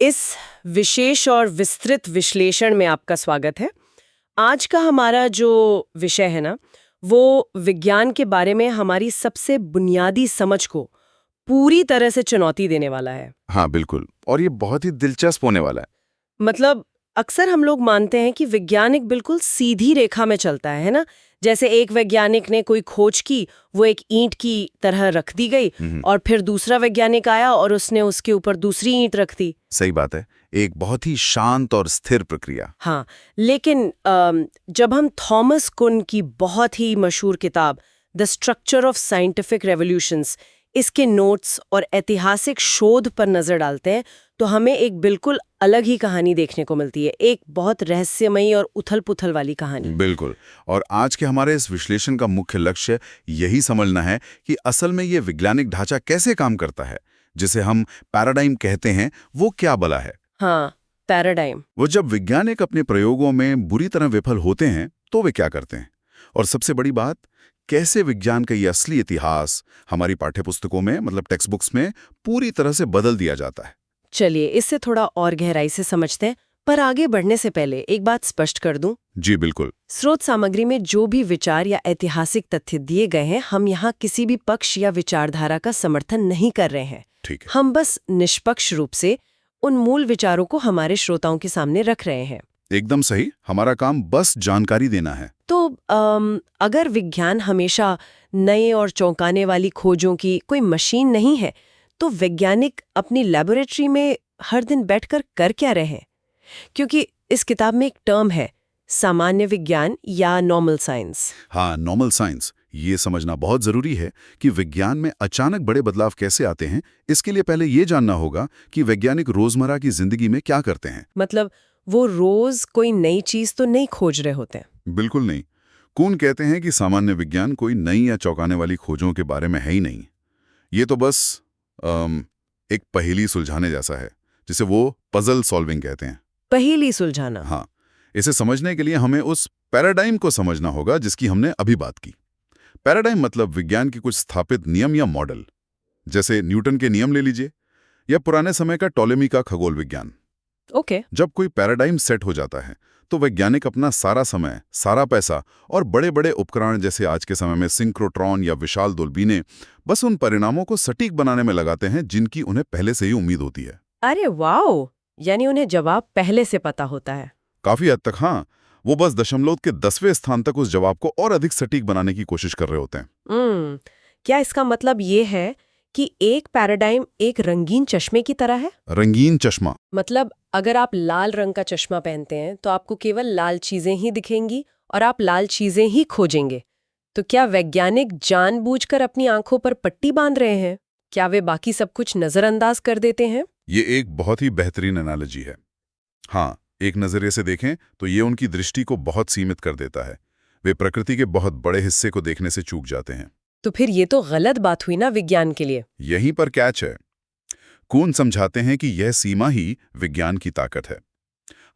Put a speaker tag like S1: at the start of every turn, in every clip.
S1: इस विशेष और विस्तृत विश्लेषण में आपका स्वागत है। आज का हमारा जो विषय है ना, वो विज्ञान के बारे में हमारी सबसे बुनियादी समझ को पूरी तरह से चुनौती देने वाला है।
S2: हाँ बिल्कुल, और ये बहुत ही दिलचस्प होने वाला है।
S1: मतलब अक्सर हम लोग मानते हैं कि वैज्ञानिक बिल्कुल सीधी रेखा में चलता है ना? जैसे एक वैज्ञानिक ने कोई खोज की, वो एक ईंट की तरह रख दी गई और फिर दूसरा वैज्ञानिक आया और उसने उसके ऊपर दूसरी ईंट रख दी।
S2: सही बात है, एक बहुत ही शांत और स्थिर प्रक्रिया।
S1: हाँ, लेकिन जब हम थॉमस कुन की बहुत ही मशहूर किताब the structure of scientific revolutions, इसके नोट्स और ऐतिहासिक शोध पर नजर डालते हैं तो हमें एक बिल्कुल अलग ही कहानी देखने को मिलती है, एक बहुत रहस्यमयी और उथल-पुथल वाली कहानी।
S2: बिल्कुल, और आज के हमारे इस विश्लेषण का मुख्य लक्ष्य यही समझना है कि असल में ये वैज्ञानिक ढांचा कैसे काम करता है, जिसे हम पैराडाइम कहते हैं, वो क्या भला है।
S1: हाँ, पैराडाइम।
S2: वो जब वैज्ञानिक अपने प्रयोगों में बुरी तरह विफल होते हैं तो वे क्या करते हैं, और सबसे बड़ी बात, कैसे विज्ञान का ये असली इतिहास हमारी पाठ्यपुस्तकों में, मतलब टेक्स्ट बुक्स में, पूरी तरह से बदल दिया जाता है।
S1: चलिए इससे थोड़ा और गहराई से समझते हैं, पर आगे बढ़ने से पहले एक बात स्पष्ट कर दूं।
S2: जी बिल्कुल।
S1: स्रोत सामग्री में जो भी विचार या ऐतिहासिक तथ्य दिए गए हैं, हम यहाँ किसी भी पक्ष या विचारधारा का समर्थन नहीं कर रहे हैं।
S2: ठीक है।
S1: हम बस निष्पक्ष रूप से उन मूल विचारों को हमारे श्रोताओं के सामने रख रहे हैं।
S2: एकदम सही, हमारा काम बस जानकारी देना है।
S1: तो अगर विज्ञान हमेशा नए और चौंकाने वाली खोजों की कोई मशीन नहीं है, तो वैज्ञानिक अपनी लैबोरेटरी में हर दिन बैठकर कर क्या रहे हैं? क्योंकि इस किताब में एक टर्म है, सामान्य विज्ञान या नॉर्मल साइंस।
S2: हाँ, नॉर्मल साइंस, ये समझना बहुत जरूरी है कि विज्ञान में अचानक बड़े बदलाव कैसे आते हैं। इसके लिए पहले ये जानना होगा कि वैज्ञानिक रोजमर्रा की जिंदगी में क्या करते हैं।
S1: मतलब वो रोज कोई नई चीज तो नहीं खोज रहे होते हैं।
S2: बिल्कुल नहीं। कुन कहते हैं कि सामान्य विज्ञान कोई नई या चौंकाने वाली खोजों के बारे में है ही नहीं। ये तो बस एक पहेली सुलझाने जैसा है, जिसे वो पजल सॉल्विंग कहते हैं।
S1: पहेली सुलझाना।
S2: हाँ, इसे समझने के लिए हमें उस पैराडाइम को समझना होगा जिसकी हमने अभी बात की। पैराडाइम मतलब विज्ञान के कुछ स्थापित नियम या मॉडल, जैसे न्यूटन के नियम ले लीजिए, या पुराने समय का टॉलेमी का खगोल विज्ञान।
S1: ओके।
S2: जब कोई पैराडाइम सेट हो जाता है तो वैज्ञानिक अपना सारा समय, सारा पैसा और बड़े बड़े उपकरण, जैसे आज के समय में सिंक्रोट्रॉन या विशाल दूरबीनें, बस उन परिणामों को सटीक बनाने में लगाते हैं जिनकी उन्हें पहले से ही उम्मीद होती है।
S1: अरे वाओ, यानी उन्हें जवाब पहले से पता होता है।
S2: काफी हद तक हाँ, वो बस दशमलव के 10वें स्थान तक उस जवाब को और अधिक सटीक बनाने की कोशिश कर रहे होते हैं।
S1: क्या इसका मतलब ये है कि एक पैराडाइम एक रंगीन चश्मे की तरह है?
S2: रंगीन चश्मा
S1: मतलब अगर आप लाल रंग का चश्मा पहनते हैं तो आपको केवल लाल चीजें ही दिखेंगी और आप लाल चीजें ही खोजेंगे। तो क्या वैज्ञानिक जानबूझकर अपनी आंखों पर पट्टी बांध रहे हैं? क्या वे बाकी सब कुछ नजरअंदाज कर देते हैं?
S2: ये एक बहुत ही बेहतरीन एनालॉजी है। हाँ, एक नजरिए से देखें तो ये उनकी दृष्टि को बहुत सीमित कर देता है। वे प्रकृति के बहुत बड़े हिस्से को देखने से चूक जाते हैं।
S1: तो फिर ये तो गलत बात हुई ना विज्ञान के लिए।
S2: यहीं पर कैच है। कुन समझाते हैं कि यह सीमा ही विज्ञान की ताकत है।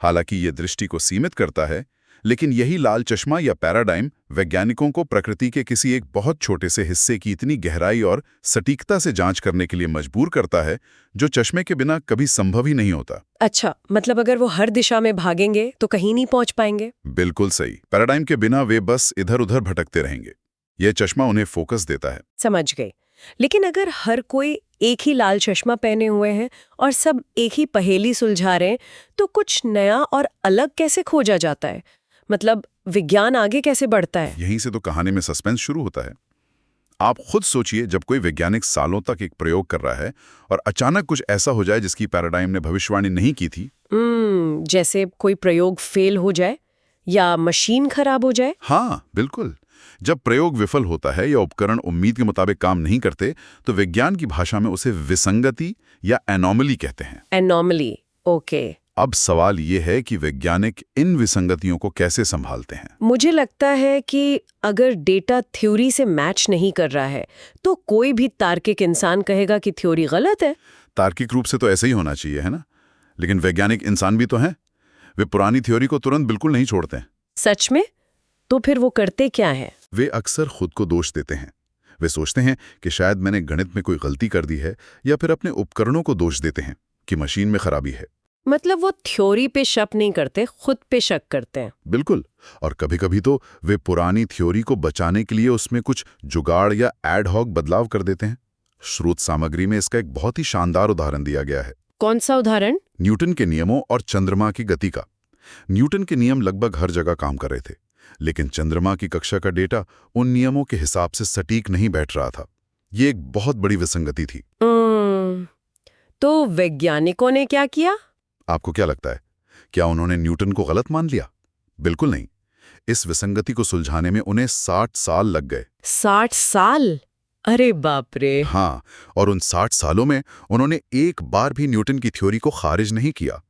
S2: हालांकि यह दृष्टि को सीमित करता है, लेकिन यही लाल चश्मा या पैराडाइम वैज्ञानिकों को प्रकृति के किसी एक बहुत छोटे से हिस्से की इतनी गहराई और सटीकता से जांच करने के लिए मजबूर करता है, जो चश्मे के बिना कभी संभव ही नहीं होता।
S1: अच्छा, मतलब अगर वो हर दिशा में भागेंगे तो कहीं नहीं पहुंच पाएंगे?
S2: बिल्कुल सही। पैराडाइम के बिना वे बस इधर उधर भटकते रहेंगे। यह चश्मा उन्हें फोकस देता है।
S1: समझ गई। लेकिन अगर हर कोई एक ही लाल चश्मा पहने हुए हैं और सब एक ही पहेली सुलझा रहे हैं, तो कुछ नया और अलग कैसे खोजा जाता है? मतलब विज्ञान आगे कैसे बढ़ता है?
S2: यहीं से तो कहानी में सस्पेंस शुरू होता है। आप खुद सोचिए, जब कोई वैज्ञानिक सालों तक एक प्रयोग कर रहा है और अचानक कुछ ऐसा हो जाए जिसकी पैराडाइम ने भविष्यवाणी नहीं की थी।
S1: जैसे कोई प्रयोग फेल हो जाए या मशीन खराब हो जाए।
S2: हाँ बिल्कुल। जब प्रयोग विफल होता है या उपकरण उम्मीद के मुताबिक काम नहीं करते, तो विज्ञान की भाषा में उसे विसंगति या एनॉमली कहते हैं।
S1: Anomaly, okay.
S2: अब सवाल ये है कि वैज्ञानिक इन विसंगतियों को कैसे संभालते हैं।
S1: मुझे लगता है कि अगर डेटा थ्योरी से मैच नहीं कर रहा है, तो कोई भी तार्किक इंसान कहेगा कि थ्योरी गलत है।
S2: तार्किक रूप से तो ऐसे ही होना चाहिए, है ना? लेकिन वैज्ञानिक इंसान भी तो हैं। वे पुरानी थ्योरी को तुरंत बिल्कुल नहीं छोड़ते।
S1: सच में? तो फिर वो करते क्या है?
S2: वे अक्सर खुद को दोष देते हैं। वे सोचते हैं कि शायद मैंने गणित में कोई गलती कर दी है, या फिर अपने उपकरणों को दोष देते हैं कि मशीन में खराबी है।
S1: मतलब वो थ्योरी पे शक नहीं करते, खुद पे शक करते हैं।
S2: बिल्कुल। और कभी-कभी तो वे पुरानी थ्योरी को बचाने के लिए उसमें कुछ जुगाड़ या एड हॉक बदलाव कर देते हैं। स्रोत सामग्री में इसका एक बहुत ही शानदार उदाहरण दिया गया है।
S1: कौन सा उदाहरण?
S2: न्यूटन के नियमों और चंद्रमा की गति का। न्यूटन के नियम लगभग हर जगह काम कर रहे थे, लेकिन चंद्रमा की कक्षा का डेटा उन नियमों के हिसाब से सटीक नहीं बैठ रहा था। ये एक बहुत बड़ी विसंगति थी।
S1: तो वैज्ञानिकों ने क्या किया?
S2: आपको क्या लगता है, क्या उन्होंने न्यूटन को गलत मान लिया? बिल्कुल नहीं। इस विसंगति को सुलझाने में उन्हें 60 साल लग गए।
S1: 60 साल? अरे बाप रे!
S2: हाँ, और उन 60 सालों में उन्होंने एक बार भी न्यूटन की थ्योरी को खारिज नहीं किया।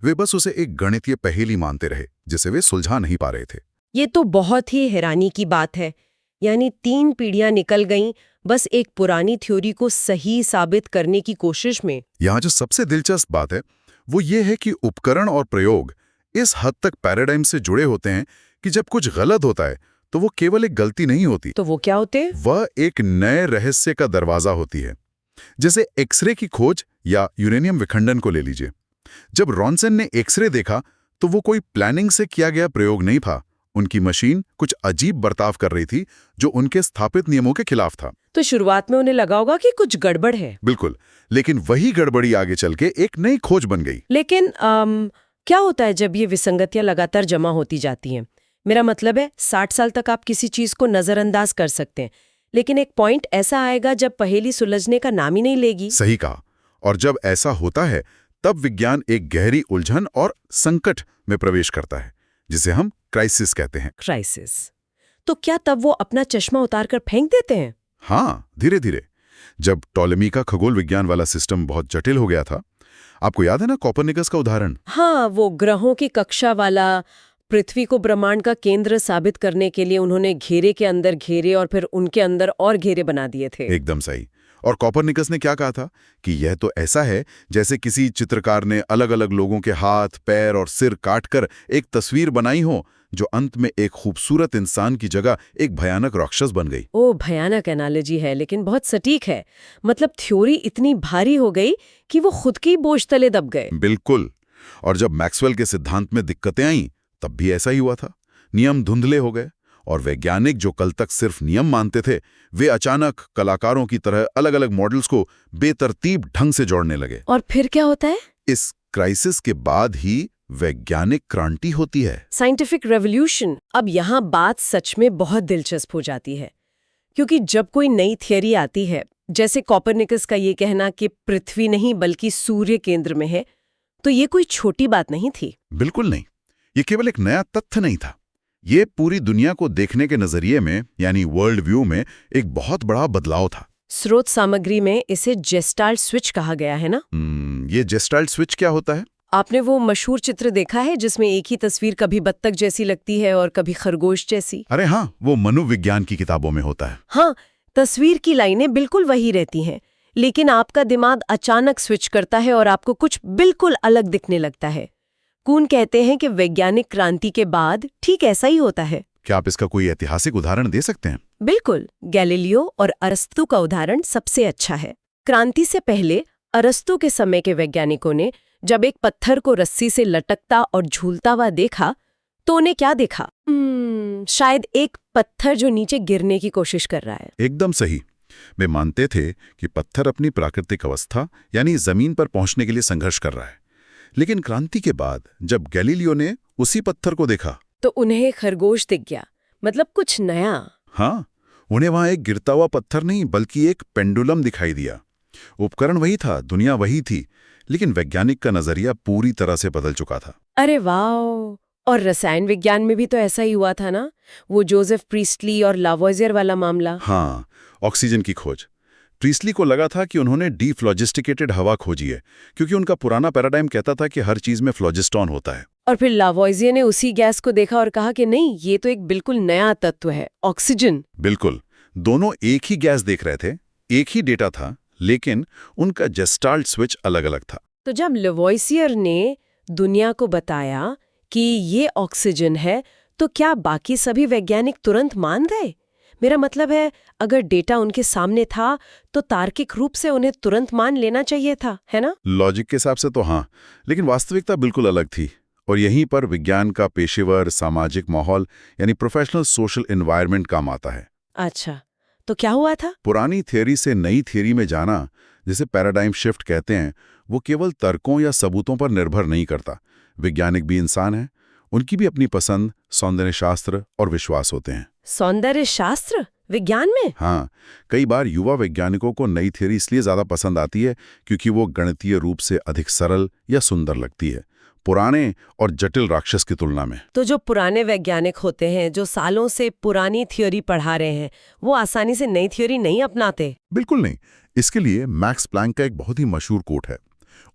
S2: वे बस उसे एक गणितीय पहेली मानते रहे, जिसे वे सुलझा नहीं पा रहे थे।
S1: ये तो बहुत ही हैरानी की बात है। यानी 3 पीढ़ियां निकल गईं बस एक पुरानी थ्योरी को सही साबित करने की कोशिश में।
S2: यहाँ जो सबसे दिलचस्प बात है वो ये है कि उपकरण और प्रयोग इस हद तक पैराडाइम से जुड़े होते हैं कि जब कुछ गलत होता है तो वो केवल एक गलती नहीं होती।
S1: तो वो क्या होते?
S2: वह एक नए रहस्य का दरवाजा होती है। जैसे एक्सरे की खोज या यूरेनियम विखंडन को ले लीजिए। जब रॉनसन ने एक्सरे देखा तो वो कोई प्लानिंग से किया गया प्रयोग नहीं था। उनकी मशीन कुछ अजीब बर्ताव कर रही थी जो उनके स्थापित नियमों के खिलाफ था।
S1: तो शुरुआत में उन्हें लगा होगा कि कुछ गड़बड़ है।
S2: बिल्कुल, लेकिन वही गड़बड़ी आगे चल के एक नई खोज बन गई।
S1: लेकिन क्या होता है जब ये विसंगतियां लगातार जमा होती जाती हैं? मेरा मतलब है 60 साल तक आप किसी चीज को नजरअंदाज कर सकते हैं, लेकिन एक पॉइंट ऐसा आएगा जब पहेली सुलझने का नाम ही नहीं लेगी।
S2: सही कहा। और जब ऐसा होता है तब विज्ञान एक गहरी उलझन और संकट में प्रवेश करता है, जिसे हम क्राइसिस कहते हैं।
S1: क्राइसिस। तो क्या तब वो अपना चश्मा उतारकर फेंक देते हैं?
S2: हाँ, धीरे धीरे। जब टॉलेमी का खगोल विज्ञान वाला सिस्टम बहुत जटिल हो गया था, आपको याद है ना कोपरनिकस का उदाहरण?
S1: हाँ, वो ग्रहों की कक्षा वाला, पृथ्वी को ब्रह्मांड का केंद्र साबित करने के लिए उन्होंने घेरे के अंदर घेरे और फिर उनके अंदर और घेरे बना दिए थे।
S2: एकदम सही। और कोपरनिकस ने क्या कहा था कि यह तो ऐसा है जैसे किसी चित्रकार ने अलग अलग लोगों के हाथ, पैर और सिर काटकर एक तस्वीर बनाई हो जो अंत में एक खूबसूरत इंसान की जगह एक भयानक राक्षस बन गई।
S1: ओ, भयानक एनालॉजी है, लेकिन बहुत सटीक है। मतलब थ्योरी इतनी भारी हो गई कि वो खुद की बोझ तले दब गए।
S2: बिल्कुल। और जब मैक्सवेल के सिद्धांत में दिक्कतें आईं तब भी ऐसा ही हुआ था। नियम धुंधले हो गए और वैज्ञानिक जो कल तक सिर्फ नियम मानते थे, वे अचानक कलाकारों की तरह अलग अलग मॉडल्स को बेतरतीब ढंग से जोड़ने लगे।
S1: और फिर क्या होता है?
S2: इस क्राइसिस के बाद ही वैज्ञानिक क्रांति होती है।
S1: Scientific revolution. अब यहाँ बात सच में बहुत दिलचस्प हो जाती है, क्योंकि जब कोई नई थियरी आती है, जैसे कोपरनिकस का ये कहना कि पृथ्वी नहीं बल्कि सूर्य केंद्र में है, तो ये कोई छोटी बात नहीं थी।
S2: बिल्कुल नहीं। ये केवल एक नया तथ्य नहीं था, ये पूरी दुनिया को देखने के नजरिए में यानी वर्ल्ड व्यू में एक बहुत बड़ा बदलाव था।
S1: स्रोत सामग्री में इसे जेस्टाल्ट स्विच कहा गया है ना?
S2: ये जेस्टाल्ट स्विच क्या होता है?
S1: आपने वो मशहूर चित्र देखा है जिसमें एक ही तस्वीर कभी बत्तख जैसी लगती है और कभी खरगोश जैसी?
S2: अरे हाँ, वो मनोविज्ञान की किताबों में होता है।
S1: हाँ, तस्वीर की लाइनें बिल्कुल वही रहती हैं, लेकिन आपका दिमाग अचानक स्विच करता है और आपको कुछ बिल्कुल अलग दिखने लगता है। कून कहते हैं कि वैज्ञानिक क्रांति के बाद ठीक ऐसा ही होता है।
S2: क्या आप इसका कोई ऐतिहासिक उदाहरण दे सकते हैं?
S1: बिल्कुल, गैलीलियो और अरस्तू का उदाहरण सबसे अच्छा है। क्रांति से पहले अरस्तू के समय के वैज्ञानिकों ने जब एक पत्थर को रस्सी से लटकता और झूलता हुआ देखा तो उन्हें क्या देखा? शायद एक पत्थर जो नीचे गिरने की कोशिश कर रहा है।
S2: एकदम सही। वे मानते थे कि पत्थर अपनी प्राकृतिक अवस्था यानी जमीन पर पहुंचने के लिए संघर्ष कर रहा है। लेकिन क्रांति के बाद जब गैलीलियो ने उसी पत्थर को देखा
S1: तो उन्हें एक खरगोश दिख गया, मतलब कुछ नया।
S2: हाँ, उन्हें वहां एक गिरता हुआ पत्थर नहीं बल्कि एक पेंडुलम दिखाई दिया। उपकरण वही था, दुनिया वही थी, लेकिन वैज्ञानिक का नजरिया पूरी तरह से बदल चुका था।
S1: अरे वाह! और रसायन विज्ञान में भी तो ऐसा ही हुआ था ना, वो जोसेफ प्रीस्टली और लावॉइजियर वाला मामला।
S2: हाँ, ऑक्सीजन की खोज। प्रीस्टली को लगा था कि उन्होंने डीफ्लॉजिस्टिकेटेड हवा खोजी है, क्योंकि उनका पुराना पैराडाइम कहता था कि हर चीज में फ्लॉजिस्टॉन होता है।
S1: और फिर लावॉइजियर ने उसी गैस को देखा और कहा कि नहीं, ये तो एक बिल्कुल नया तत्व है, ऑक्सीजन।
S2: बिल्कुल, दोनों एक ही गैस देख रहे थे, एक ही डेटा था, लेकिन उनका जेस्टाल्ट स्विच अलग अलग था।
S1: तो जब लावॉइजियर ने दुनिया को बताया कि ये ऑक्सीजन है, तो क्या बाकी सभी वैज्ञानिक तुरंत मान गए? मेरा मतलब है, अगर डेटा उनके सामने था तो तार्किक रूप से उन्हें तुरंत मान लेना चाहिए था, है ना?
S2: लॉजिक के हिसाब से तो हाँ, लेकिन वास्तविकता बिल्कुल अलग थी। और यहीं पर विज्ञान का पेशेवर सामाजिक माहौल यानी प्रोफेशनल सोशल एनवायरनमेंट काम आता है।
S1: अच्छा, तो क्या हुआ था?
S2: पुरानी थियरी से नई थियरी में जाना, जिसे पैराडाइम शिफ्ट कहते हैं, वो केवल तर्कों या सबूतों पर निर्भर नहीं करता। वैज्ञानिक भी इंसान हैं, उनकी भी अपनी पसंद, सौंदर्य शास्त्र और विश्वास होते हैं।
S1: सौंदर्य शास्त्र विज्ञान में?
S2: हाँ, कई बार युवा वैज्ञानिकों को नई थियरी इसलिए ज़्यादा पसंद आती है क्योंकि वो गणितीय रूप से अधिक सरल या सुंदर लगती है, पुराने और जटिल राक्षस की तुलना में।
S1: तो जो पुराने वैज्ञानिक होते हैं, जो सालों से पुरानी थ्योरी पढ़ा रहे हैं, वो आसानी से नई थ्योरी नहीं अपनाते?
S2: बिल्कुल नहीं। इसके लिए मैक्स प्लैंक का एक बहुत ही मशहूर कोट है।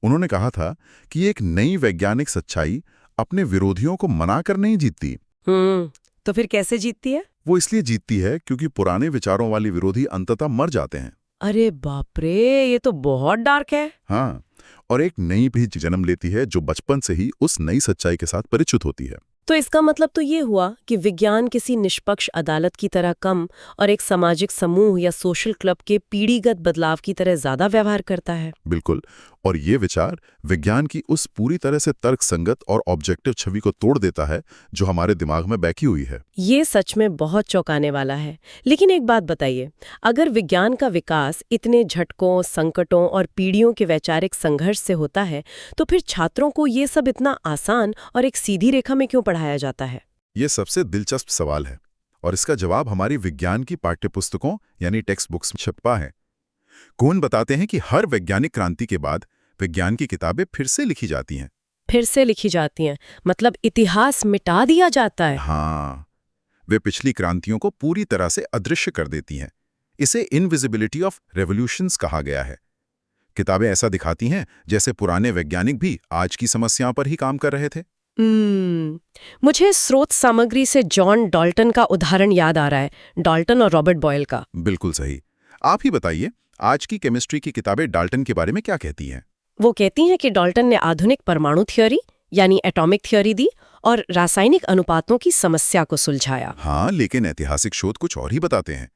S2: उन्होंने कहा था कि एक नई वैज्ञानिक सच्चाई अपने विरोधियों को मनाकर नहीं जीतती।
S1: तो फिर कैसे जीतती है?
S2: वो इसलिए जीतती है क्योंकि पुराने विचारों वाले विरोधी अंततः मर जाते हैं।
S1: अरे बाप रे, ये तो बहुत डार्क है।
S2: हाँ, और एक नई भी जन्म लेती है जो बचपन से ही उस नई सच्चाई के साथ परिचित होती है।
S1: तो इसका मतलब तो ये हुआ कि विज्ञान किसी निष्पक्ष अदालत की तरह कम और एक सामाजिक समूह या सोशल क्लब के पीढ़ीगत बदलाव की तरह ज्यादा व्यवहार करता है।
S2: बिल्कुल, और ये विचार विज्ञान की उस पूरी तरह से तर्कसंगत और ऑब्जेक्टिव छवि को तोड़ देता है जो हमारे दिमाग में बैठी हुई है।
S1: ये सच में बहुत चौंकाने वाला है। लेकिन एक बात बताइए, अगर विज्ञान का विकास इतने झटकों, संकटों और पीढ़ियों के वैचारिक संघर्ष से होता है, तो फिर छात्रों को ये सब इतना आसान और एक सीधी रेखा में क्यों पढ़ाया जाता है?
S2: ये सबसे दिलचस्प सवाल है, और इसका जवाब हमारी विज्ञान की पाठ्यपुस्तकों यानी टेक्स्ट बुक्स में छपा है। कुहन बताते हैं कि हर वैज्ञानिक क्रांति के बाद विज्ञान की किताबें फिर से लिखी जाती हैं।
S1: फिर से लिखी जाती हैं, मतलब इतिहास मिटा दिया जाता है?
S2: हाँ, वे पिछली क्रांतियों को पूरी तरह से अदृश्य कर देती हैं। इसे इनविजिबिलिटी ऑफ रेवोल्यूशंस कहा गया है। किताबें ऐसा दिखाती हैं जैसे पुराने वैज्ञानिक भी आज की समस्याओं पर ही काम कर रहे थे।
S1: मुझे स्रोत सामग्री से जॉन डाल्टन का उदाहरण याद आ रहा है, डाल्टन और रॉबर्ट बॉयल का।
S2: बिल्कुल सही। आप ही बताइए, आज की केमिस्ट्री की किताबें डाल्टन के बारे में क्या कहती हैं?
S1: वो कहती हैं कि डाल्टन ने आधुनिक परमाणु थ्योरी यानी एटॉमिक थ्योरी दी और रासायनिक अनुपातों की समस्या को सुलझाया।
S2: हाँ, लेकिन ऐतिहासिक शोध कुछ और ही बताते हैं।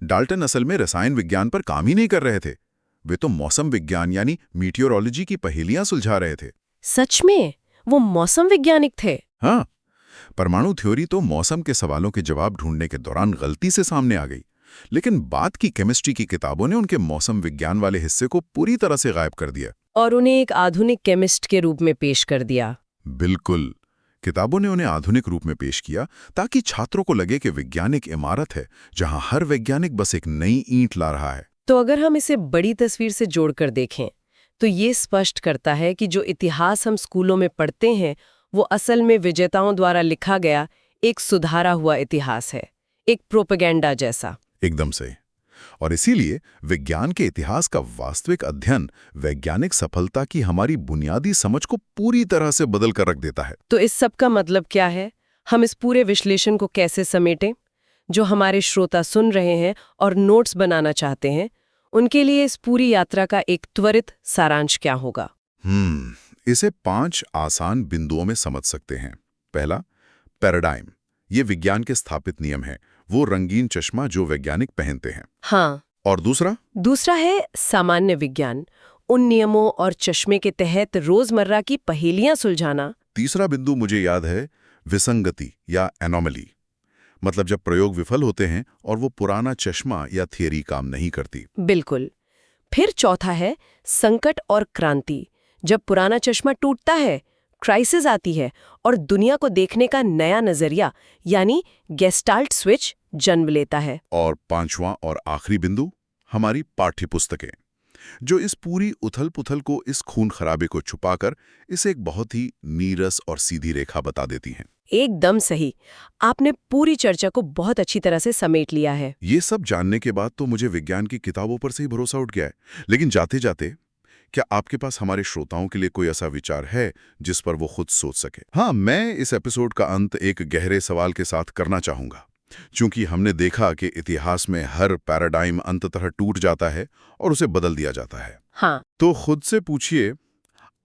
S2: डाल्टन असल में रसायन विज्ञान पर काम ही नहीं कर रहे थे। वे तो मौसम विज्ञान यानी मीटियोरोलॉजी की पहेलियां सुलझा रहे थे।
S1: सच में? वो मौसम वैज्ञानिक थे?
S2: हाँ, परमाणु थ्योरी तो मौसम के सवालों के जवाब ढूंढने के दौरान गलती से सामने आ गई, लेकिन बाद की केमिस्ट्री की किताबों ने उनके मौसम विज्ञान वाले हिस्से को पूरी तरह से गायब कर दिया
S1: और उन्हें एक आधुनिक केमिस्ट के रूप में पेश कर दिया।
S2: बिल्कुल, किताबों ने उन्हें आधुनिक रूप में पेश किया ताकि छात्रों को लगे कि वैज्ञानिक इमारत है जहां हर वैज्ञानिक बस एक नई ईंट ला रहा है।
S1: तो अगर हम इसे बड़ी तस्वीर से जोड़कर देखें तो ये स्पष्ट करता है कि जो इतिहास हम स्कूलों में पढ़ते हैं वो असल में विजेताओं द्वारा लिखा गया एक सुधारा हुआ इतिहास है, एक प्रोपेगेंडा जैसा।
S2: एकदम से। और इसीलिए विज्ञान के इतिहास का वास्तविक अध्ययन वैज्ञानिक सफलता की हमारी बुनियादी समझ को पूरी तरह से बदल कर रख देता है।
S1: तो इस सब का मतलब क्या है? हम इस पूरे विश्लेषण को कैसे समेटें? जो हमारे श्रोता सुन रहे हैं और नोट्स बनाना चाहते हैं, उनके लिए इस पूरी यात्रा का एक त्वरित सारांश क्या होगा?
S2: इसे 5 आसान बिंदुओं में समझ सकते हैं। पहला, पैराडाइम। ये विज्ञान के स्थापित नियम है, वो रंगीन चश्मा जो वैज्ञानिक पहनते हैं।
S1: हाँ।
S2: और दूसरा
S1: है सामान्य विज्ञान, उन नियमों और चश्मे के तहत रोजमर्रा की पहेलियां सुलझाना।
S2: तीसरा बिंदु मुझे याद है, विसंगति या एनोमली, मतलब जब प्रयोग विफल होते हैं और वो पुराना चश्मा या थियरी काम नहीं करती।
S1: बिल्कुल। फिर चौथा है संकट और क्रांति, जब पुराना चश्मा टूटता है, क्राइसिस आती है और दुनिया को देखने का नया नजरिया यानी गेस्टाल्ट स्विच जन्म लेता है।
S2: और 5वां और आखिरी बिंदु, हमारी पाठ्यपुस्तकें, जो इस पूरी उथल-पुथल को, इस खून खराबे को छुपाकर इसे एक बहुत ही नीरस और सीधी रेखा बता देती हैं।
S1: एकदम सही। आपने पूरी चर्चा को बहुत अच्छी तरह से समेट लिया है।
S2: ये सब जानने के बाद तो मुझे विज्ञान की किताबों पर से ही भरोसा उठ गया है। लेकिन जाते जाते क्या आपके पास हमारे श्रोताओं के लिए कोई ऐसा विचार है जिस पर वो खुद सोच सके? हाँ, मैं इस एपिसोड का अंत एक गहरे सवाल के साथ करना चाहूंगा। चूंकि हमने देखा कि इतिहास में हर पैराडाइम अंततः टूट जाता है और उसे बदल दिया जाता है।
S1: हाँ।
S2: तो खुद से पूछिए,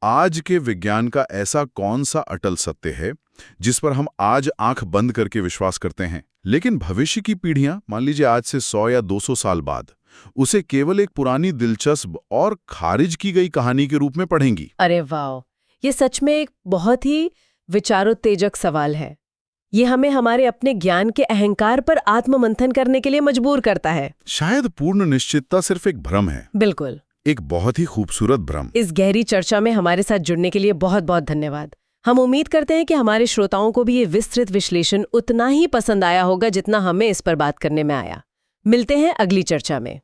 S2: आज के विज्ञान का ऐसा कौन सा अटल सत्य है जिस पर हम आज आंख बंद करके विश्वास करते हैं? लेकिन भविष्य की पीढ़ियां, मान लीजिए आज से 100 या 200 साल बाद, उसे केवल एक पुरानी दिलचस्प और खारिज की गई कहानी के रूप में पढ़ेंगी।
S1: अरे वाह, ये सच में एक बहुत ही विचारोत्तेजक सवाल है। ये हमें हमारे अपने ज्ञान के अहंकार पर आत्ममंथन करने के लिए मजबूर करता है।
S2: शायद पूर्ण निश्चितता सिर्फ एक भ्रम है,
S1: बिल्कुल।
S2: एक बहुत ही खूबसूरत भ्रम।
S1: इस गहरी चर्चा में हमारे साथ जुड़ने के लिए बहुत बहुत धन्यवाद। हम उम्मीद करते हैं कि हमारे श्रोताओं को भी ये विस्तृत विश्लेषण उतना ही पसंद आया होगा जितना हमें इस पर बात करने में आया। मिलते हैं अगली चर्चा में।